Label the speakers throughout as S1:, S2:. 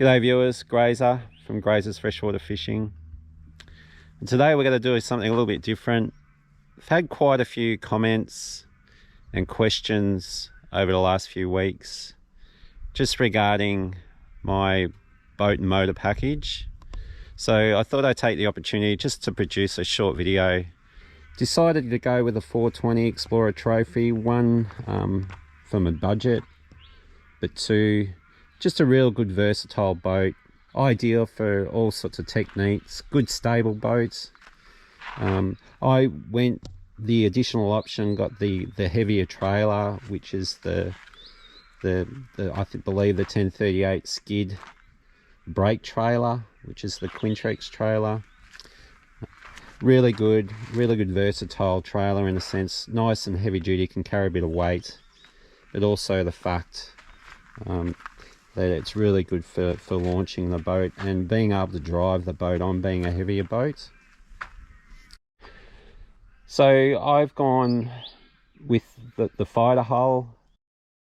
S1: G'day viewers, Grazer from Grazer's Freshwater Fishing. And today we're going to do something a little bit different. I've had quite a few comments and questions over the last few weeks just regarding my boat and motor package. So I thought I'd take the opportunity just to produce a short video. Decided to go with a 420 Explorer Trophy, one from a budget, but two, just a real good versatile boat, ideal for all sorts of techniques, good stable boats. I went the additional option, got the heavier trailer, which is the believe the 1038 skid brake trailer, which is the Quintrex trailer. Really good versatile trailer in a sense, nice and heavy duty, can carry a bit of weight, but also the fact that it's really good for launching the boat and being able to drive the boat on being a heavier boat. So I've gone with the fighter hull.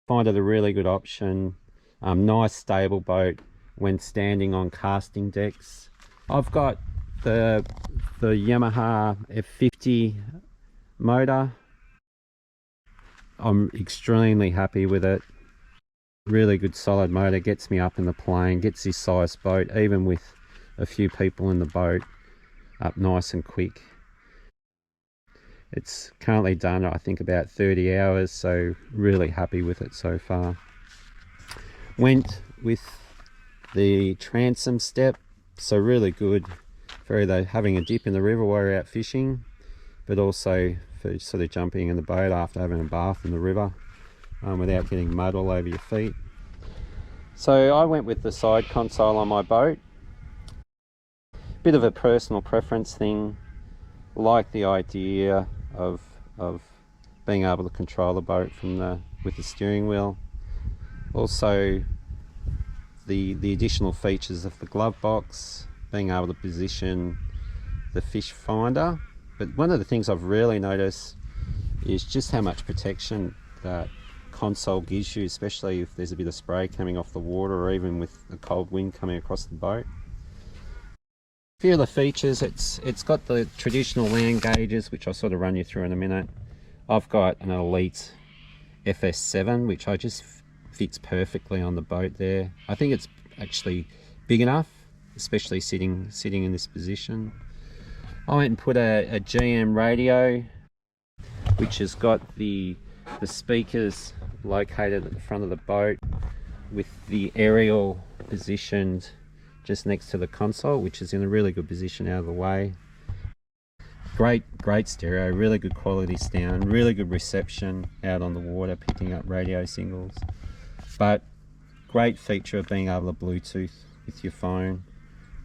S1: Find it a really good option. Nice stable boat when standing on casting decks. I've got the Yamaha F50 motor. I'm extremely happy with it. Really good solid motor, gets me up in the plane, gets this size boat, even with a few people in the boat, up nice and quick. It's currently done, I think, about 30 hours, so really happy with it so far. Went with the Transom Step, so really good for either having a dip in the river while you're out fishing, but also for sort of jumping in the boat after having a bath in the river. Without getting mud all over your feet. So I went with the side console on my boat. Bit of a personal preference thing. Like the idea of being able to control the boat from with the steering wheel. Also the additional features of the glove box, being able to position the fish finder. But one of the things I've really noticed is just how much protection that console gives you, especially if there's a bit of spray coming off the water or even with a cold wind coming across the boat. A few of the features, it's got the traditional land gauges, which I'll sort of run you through in a minute. I've got an Elite FS7, which I just fits perfectly on the boat there. I think it's actually big enough, especially sitting in this position. I went and put a GM radio, which has got the speakers located at the front of the boat with the aerial positioned just next to the console, which is in a really good position out of the way. Great stereo, really good quality sound, really good reception out on the water, picking up radio signals. But great feature of being able to Bluetooth with your phone,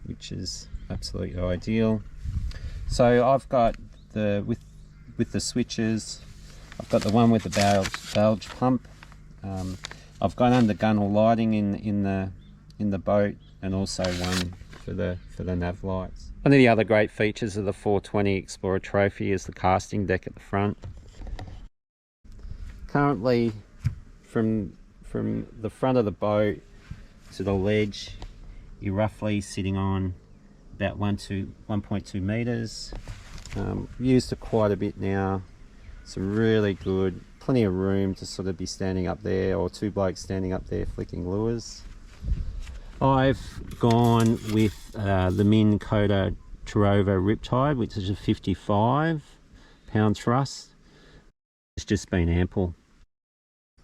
S1: which is absolutely ideal. So I've got with the switches, I've got the one with the bulge pump. I've got under gunnel lighting in the boat, and also one for the nav lights. One of the other great features of the 420 Explorer Trophy is the casting deck at the front. Currently, from the front of the boat to the ledge, you're roughly sitting on about 1.2 meters. Used it quite a bit now. Some really good, plenty of room to sort of be standing up there, or two blokes standing up there flicking lures. I've gone with the Minn Kota Terrova Riptide, which is a 55-pound thrust. It's just been ample.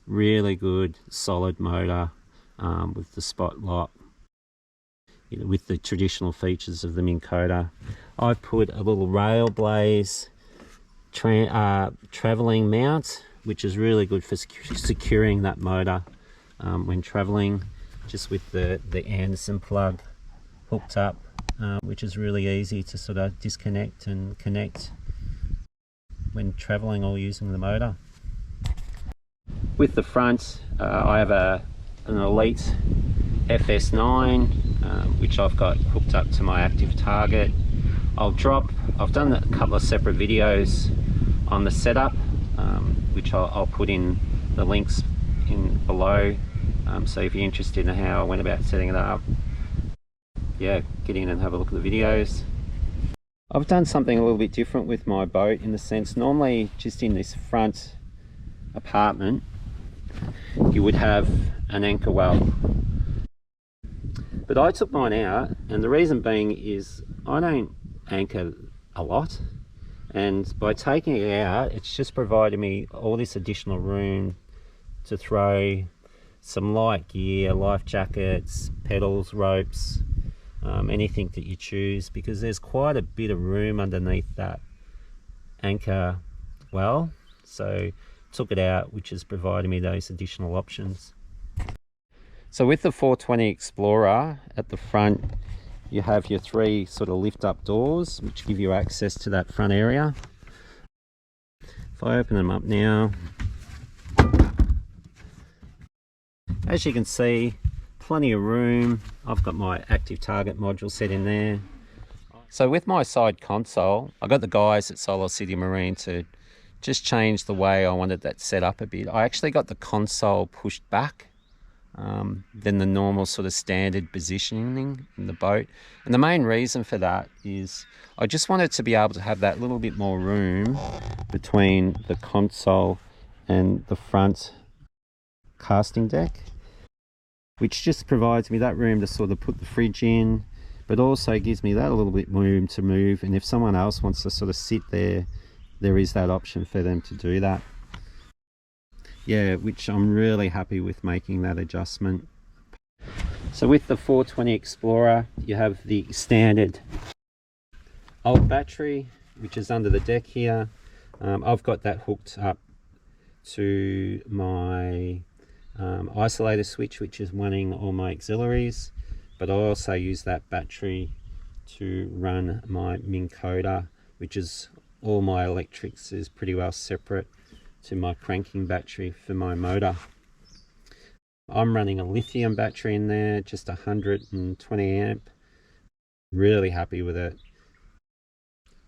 S1: Really good, solid motor with the spot lock, with the traditional features of the Minn Kota. I've put a little rail blaze traveling mount, which is really good for securing that motor when traveling, just with the Anderson plug hooked up, which is really easy to sort of disconnect and connect when traveling or using the motor. With the front, I have an Elite FS9, which I've got hooked up to my Active Target. I've done a couple of separate videos on the setup, which I'll put in the links in below. So if you're interested in how I went about setting it up, yeah, get in and have a look at the videos. I've done something a little bit different with my boat, in the sense, normally just in this front apartment you would have an anchor well, but I took mine out, and the reason being is I don't anchor a lot, and by taking it out, it's just provided me all this additional room to throw some light gear, life jackets, pedals, ropes, anything that you choose, because there's quite a bit of room underneath that anchor well. So took it out, which has provided me those additional options. So with the 420 Explorer, at the front you have your 3 sort of lift up doors which give you access to that front area. If I open them up now, as you can see, plenty of room. I've got my Active Target module set in there. So with my side console, I got the guys at Solar City Marine to just change the way I wanted that set up a bit. I actually got the console pushed back than the normal sort of standard positioning in the boat. And the main reason for that is I just wanted to be able to have that little bit more room between the console and the front casting deck, which just provides me that room to sort of put the fridge in, but also gives me that a little bit more room to move, and if someone else wants to sort of sit there, there is that option for them to do that. Yeah, which I'm really happy with making that adjustment. So with the 420 Explorer, you have the standard old battery, which is under the deck here. I've got that hooked up to my isolator switch, which is running all my auxiliaries, but I also use that battery to run my Minn Kota, which is all my electrics is pretty well separate to my cranking battery for my motor. I'm running a lithium battery in there, just 120 amp. Really happy with it.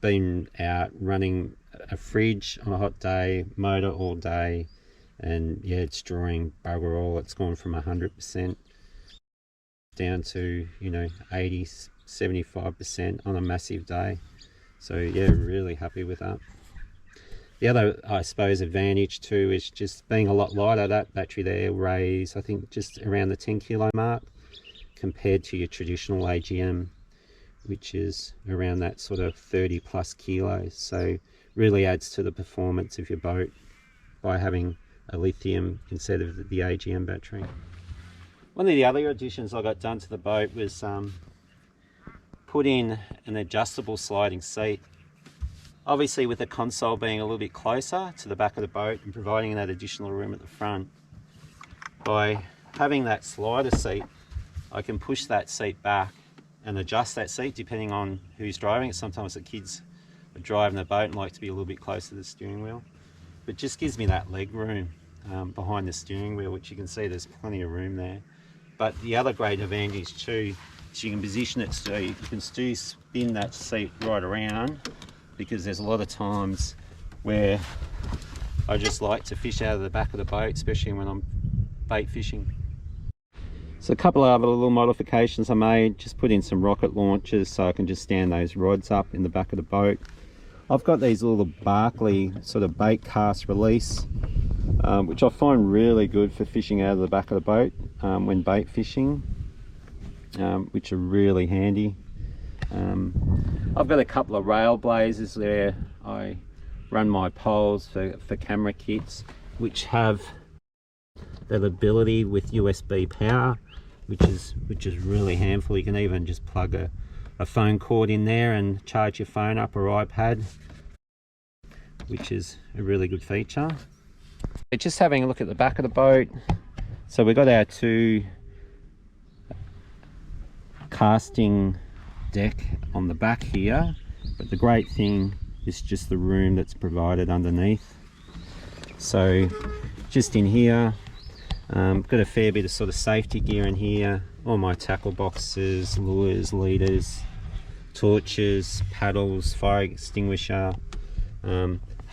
S1: Been out running a fridge on a hot day, motor all day, and yeah, it's drawing bugger all. It's gone from 100% down to, you know, 80, 75% on a massive day. So yeah, really happy with that. The other, I suppose, advantage too is just being a lot lighter. That battery there weighs, I think, just around the 10 kilo mark compared to your traditional AGM, which is around that sort of 30 plus kilos. So really adds to the performance of your boat by having a lithium instead of the AGM battery. One of the other additions I got done to the boat was put in an adjustable sliding seat. Obviously, with the console being a little bit closer to the back of the boat and providing that additional room at the front, by having that slider seat, I can push that seat back and adjust that seat depending on who's driving it. Sometimes the kids are driving the boat and like to be a little bit closer to the steering wheel, but just gives me that leg room behind the steering wheel, which you can see there's plenty of room there. But the other great advantage too is you can position it so you can still spin that seat right around, because there's a lot of times where I just like to fish out of the back of the boat, especially when I'm bait fishing. So a couple of other little modifications I made, just put in some rocket launchers so I can just stand those rods up in the back of the boat. I've got these little Barkley sort of bait cast release, which I find really good for fishing out of the back of the boat when bait fishing, which are really handy. I've got a couple of rail blazers there. I run my poles for camera kits, which have that ability with USB power, which is really handful. You can even just plug a phone cord in there and charge your phone up or iPad, which is a really good feature. Just having a look at the back of the boat. So we've got our 2 casting deck on the back here, but the great thing is just the room that's provided underneath. So just in here, got a fair bit of sort of safety gear in here, all my tackle boxes, lures, leaders, torches, paddles, fire extinguisher,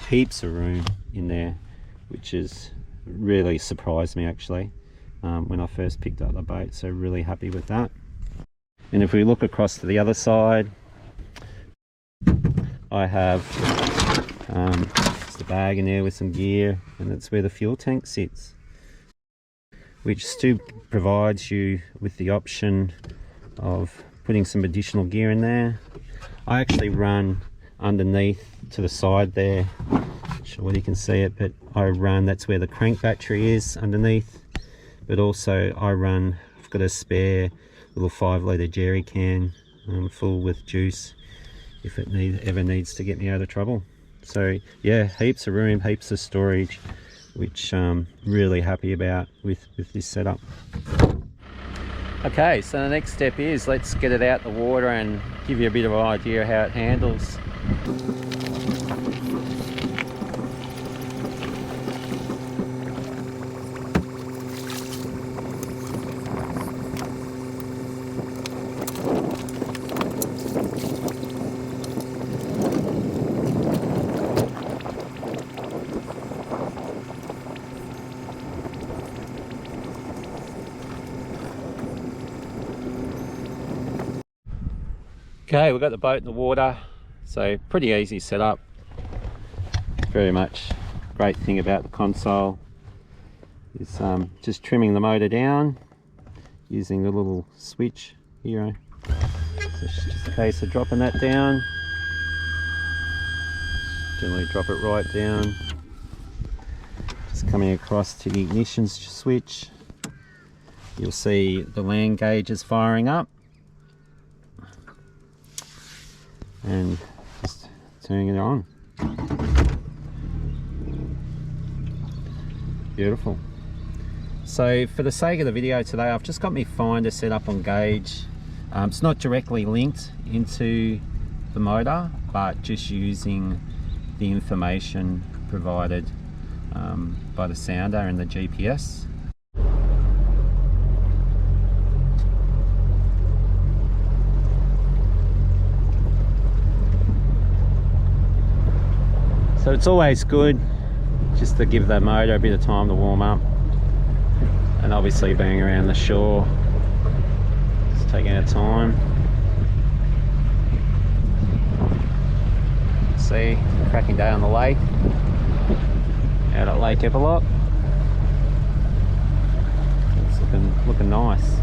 S1: heaps of room in there, which is really surprised me actually when I first picked up the boat. So really happy with that. And if we look across to the other side, I have just a bag in there with some gear, and that's where the fuel tank sits, which still provides you with the option of putting some additional gear in there. I actually run underneath to the side there, not sure whether you can see it, but I run, that's where the crank battery is underneath, but also I've got a spare little 5-litre jerry can full with juice if it ever needs to get me out of trouble. So yeah, heaps of room, heaps of storage, which I'm really happy about with this setup. Okay, so the next step is let's get it out the water and give you a bit of an idea how it handles. Okay, we've got the boat in the water, so pretty easy setup. Very much great thing about the console is just trimming the motor down using the little switch here. So it's just a case of dropping that down. Generally drop it right down. Just coming across to the ignition switch. You'll see the land gauges firing up. And just turning it on. Beautiful. So for the sake of the video today, I've just got my finder set up on gauge. It's not directly linked into the motor, but just using the information provided by the sounder and the GPS. So it's always good just to give the motor a bit of time to warm up, and obviously being around the shore, just taking our time. See, cracking day on the lake, out at Lake Everlock. It's looking nice.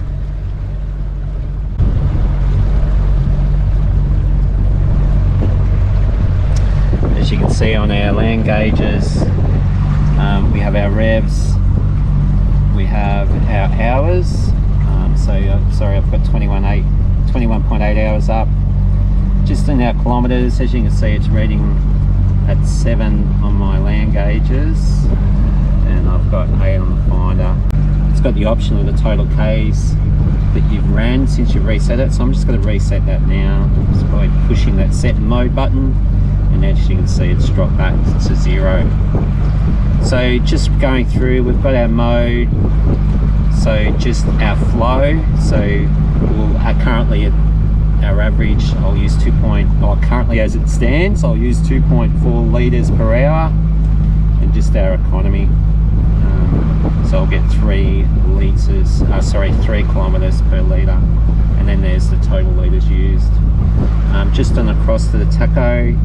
S1: As you can see on our land gauges, we have our revs, we have our hours. Sorry, I've got 21.8 hours up. Just in our kilometres, as you can see, it's reading at 7 on my land gauges, and I've got 8 on the finder. It's got the option of the total Ks that you've ran since you've reset it, so I'm just going to reset that now just by pushing that set mode button. And as you can see, it's dropped back to 0. So just going through, we've got our mode, so just our flow. So currently at our average, I'll use currently as it stands, I'll use 2.4 litres per hour, and just our economy. So I'll get 3 kilometres per litre, and then there's the total litres used. Just on across to the tacho,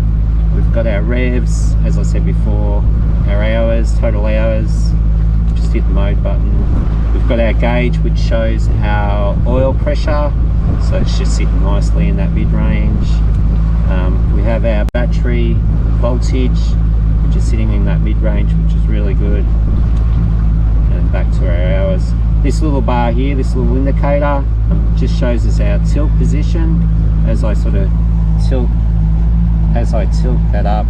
S1: we've got our revs, as I said before, our hours, total hours. Just hit the mode button. We've got our gauge, which shows our oil pressure, so it's just sitting nicely in that mid-range. We have our battery voltage, which is sitting in that mid-range, which is really good. And back to our hours. This little bar here, this little indicator, just shows us our tilt position. As I tilt that up,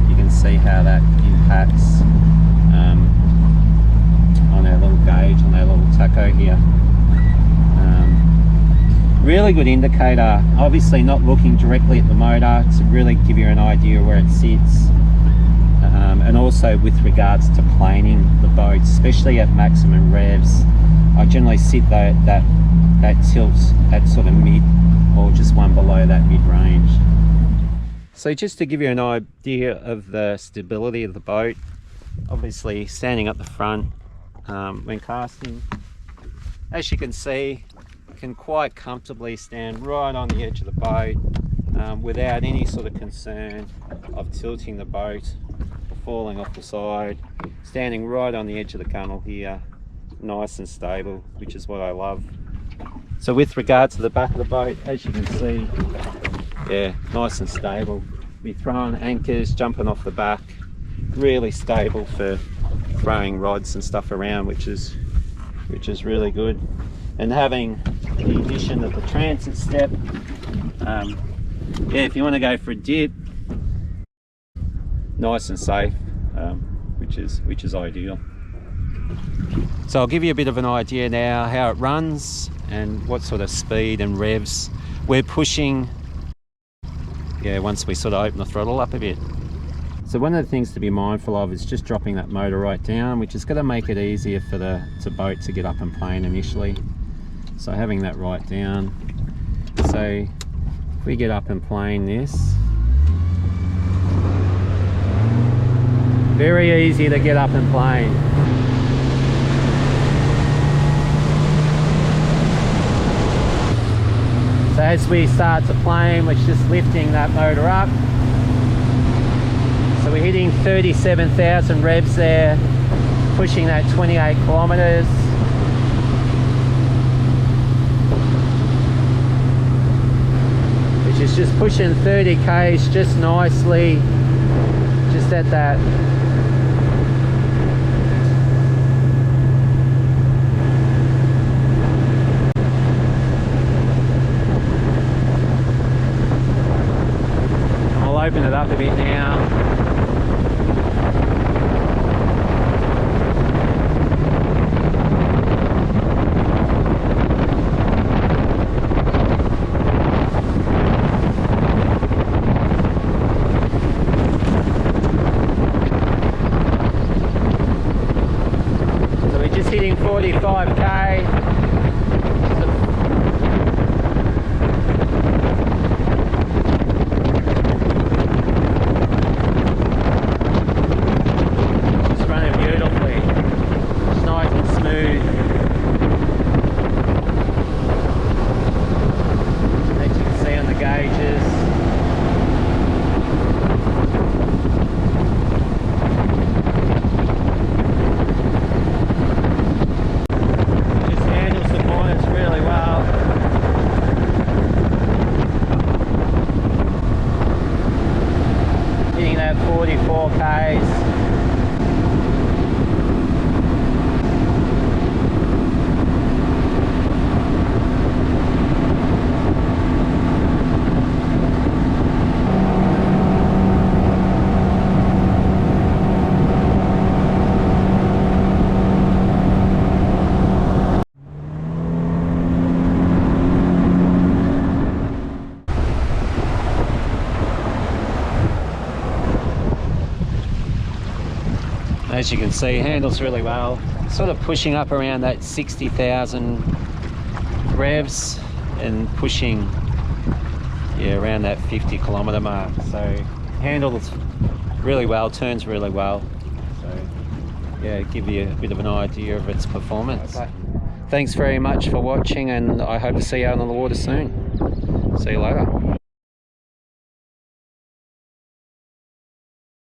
S1: you can see how that impacts on our little gauge, on our little tacho here. Really good indicator, obviously not looking directly at the motor to really give you an idea where it sits, and also with regards to planing the boat, especially at maximum revs. I generally sit that tilt at sort of mid, or just one below that mid-range. So just to give you an idea of the stability of the boat, obviously standing up the front when casting, as you can see, can quite comfortably stand right on the edge of the boat without any sort of concern of tilting the boat or falling off the side. Standing right on the edge of the gunnel here, nice and stable, which is what I love. So with regard to the back of the boat, as you can see, yeah, nice and stable. Be throwing anchors, jumping off the back, really stable for throwing rods and stuff around, which is really good. And having the addition of the Transom Step, yeah, if you want to go for a dip, nice and safe, which is ideal. So I'll give you a bit of an idea now how it runs and what sort of speed and revs we're pushing, yeah, once we sort of open the throttle up a bit. So one of the things to be mindful of is just dropping that motor right down, which is going to make it easier for the boat to get up and plane initially. So having that right down. So if we get up and plane this, very easy to get up and plane. So as we start to plane, we're just lifting that motor up. So we're hitting 37,000 revs there, pushing that 28 kilometers. Which is just pushing 30 k's just nicely, just at that. I'll open it up a bit now. Hitting 45k. Just running beautifully. It's nice and smooth. As you can see on the gauges. As you can see, handles really well. Sort of pushing up around that 60,000 revs and pushing, yeah, around that 50 kilometer mark. So handles really well, turns really well. So yeah, give you a bit of an idea of its performance. Okay. Thanks very much for watching, and I hope to see you out on the water soon. See you later.